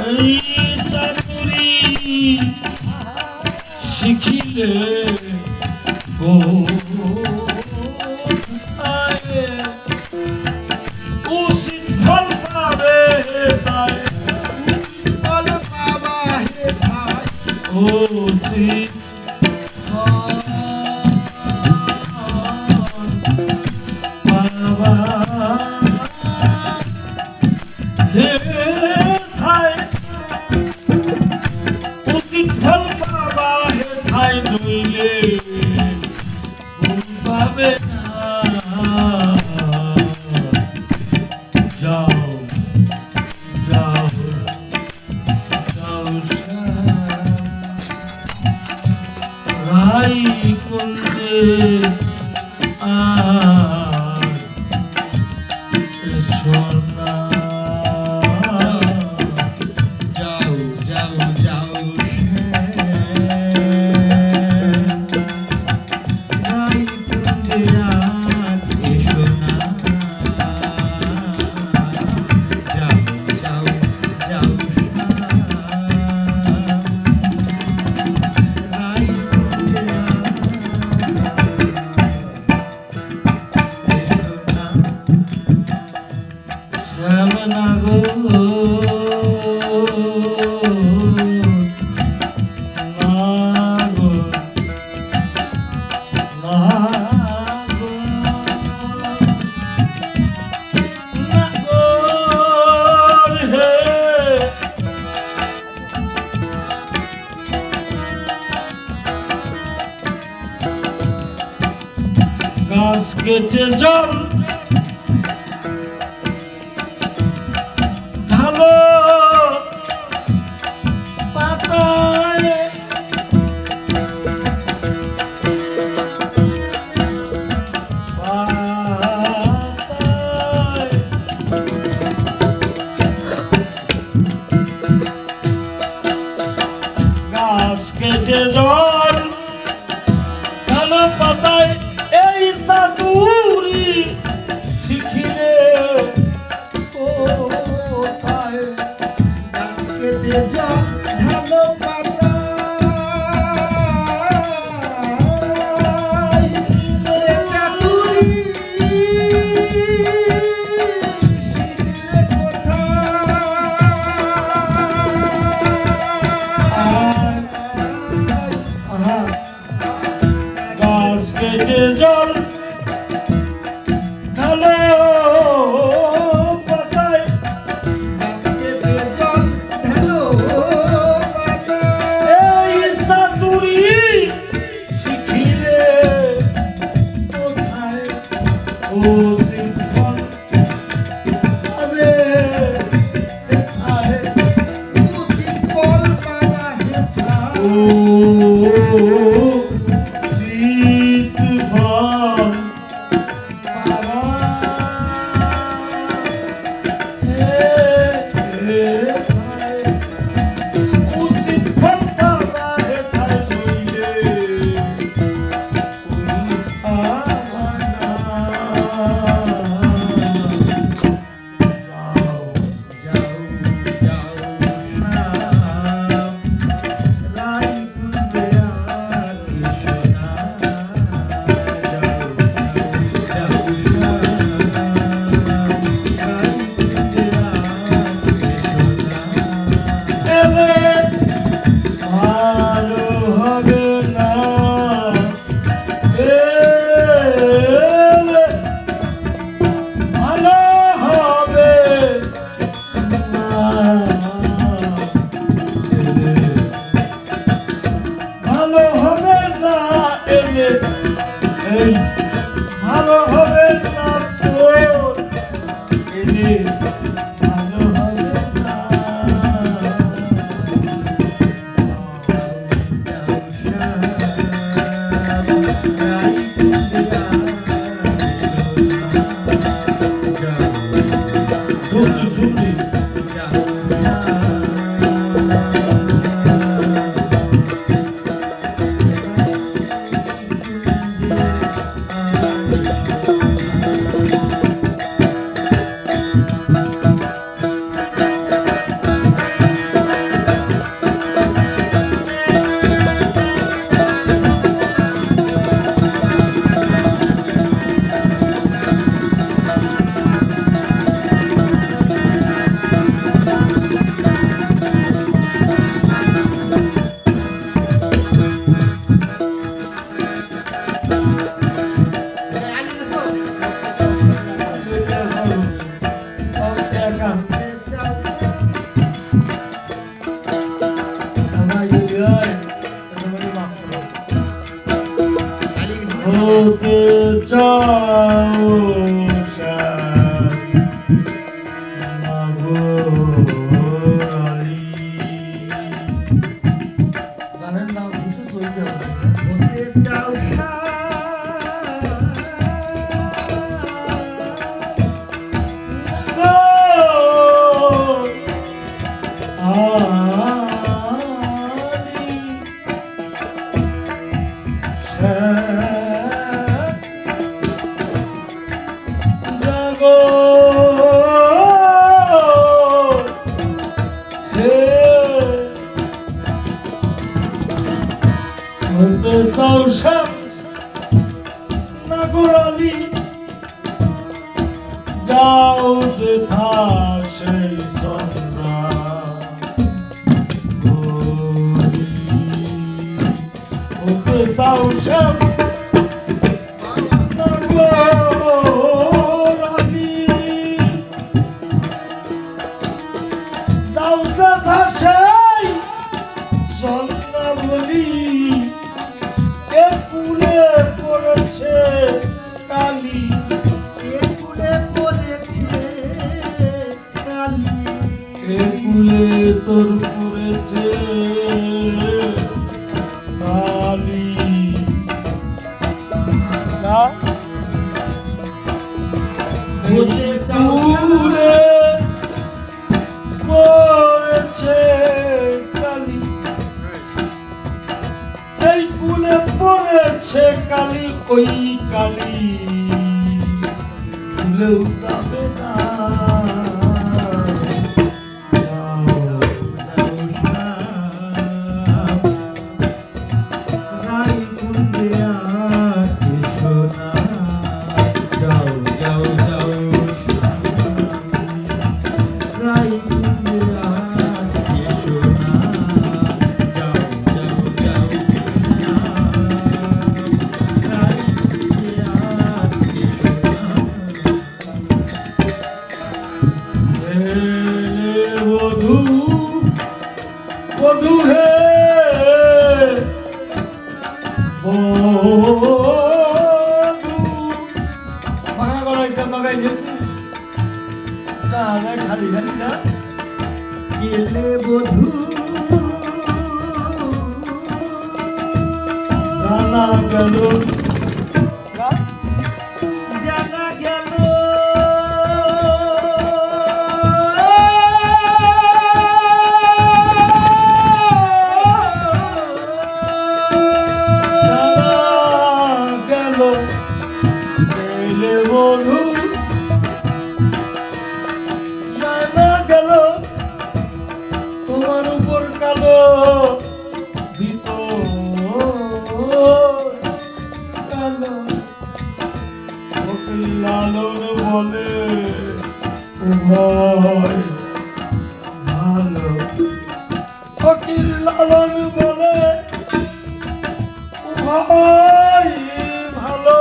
এই চাতুরি শিখিলে গো উচিত ফল পাবে তাই ফল পাবা হে ভাই উচিত পাবা হে ভাই উচিত ফল পাবা হে ভাই নইলে পাবে যাও যাও যাও রাই কুঞ্জে সোনা যাও যাও যাও রাই কুঞ্জে গাছ কেটে জল ঢালো পাতায় গাছ কেটে জল ঢালো পাতায় এই চাতুরি শিখিলে কোথায় কেটে জল ঢালো পাতায় চাতুরি শিখিলে কোথায় গাছ কেটে জল ঢালো পাতায় কেটে জল ঢালো বলতে চাও নাগরালি। গানের নাম শুনছে চলতে হবে বলতে চাও নাগরালি যাও যেথা সেই সন্ধ্যা হতে চাও শ্যাম নাগরালি যাও যেথা সেই সন্ধ্যা বলি ফুলে পড়েছে কালি, ফুলে পড়েছে কালি, ফুলে তোর পড়েছে কালি। ফুলে পড়েছে কালি, এই ফুলে পড়েছে কালি, ওই কালি ভুলেও যাবে না। বধু হে বধু ভাঙা গলা একটা বাগাই দিয়েছিস তাহলে খালি খালি না গেলে বধু জানা গেল জানা গেল বধু জানা গেল তোমার উপর কালো ভিতর কালো লালন বলে উভয় ভালো ফকির লালন বলে উভয় ভালো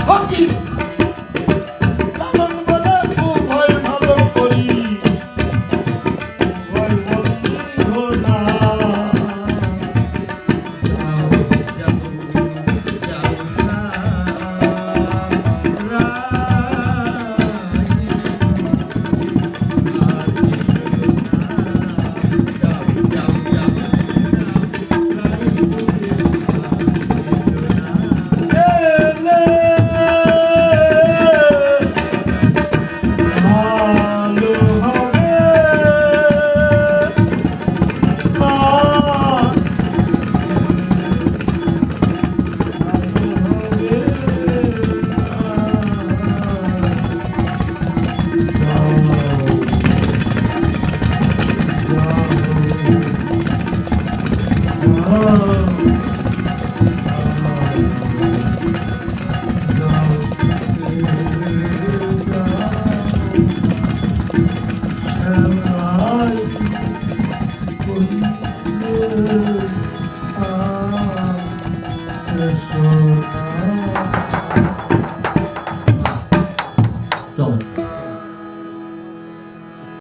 ফকির লালন বলে উভয় ভালো করি উভয় বন্ধু না Oh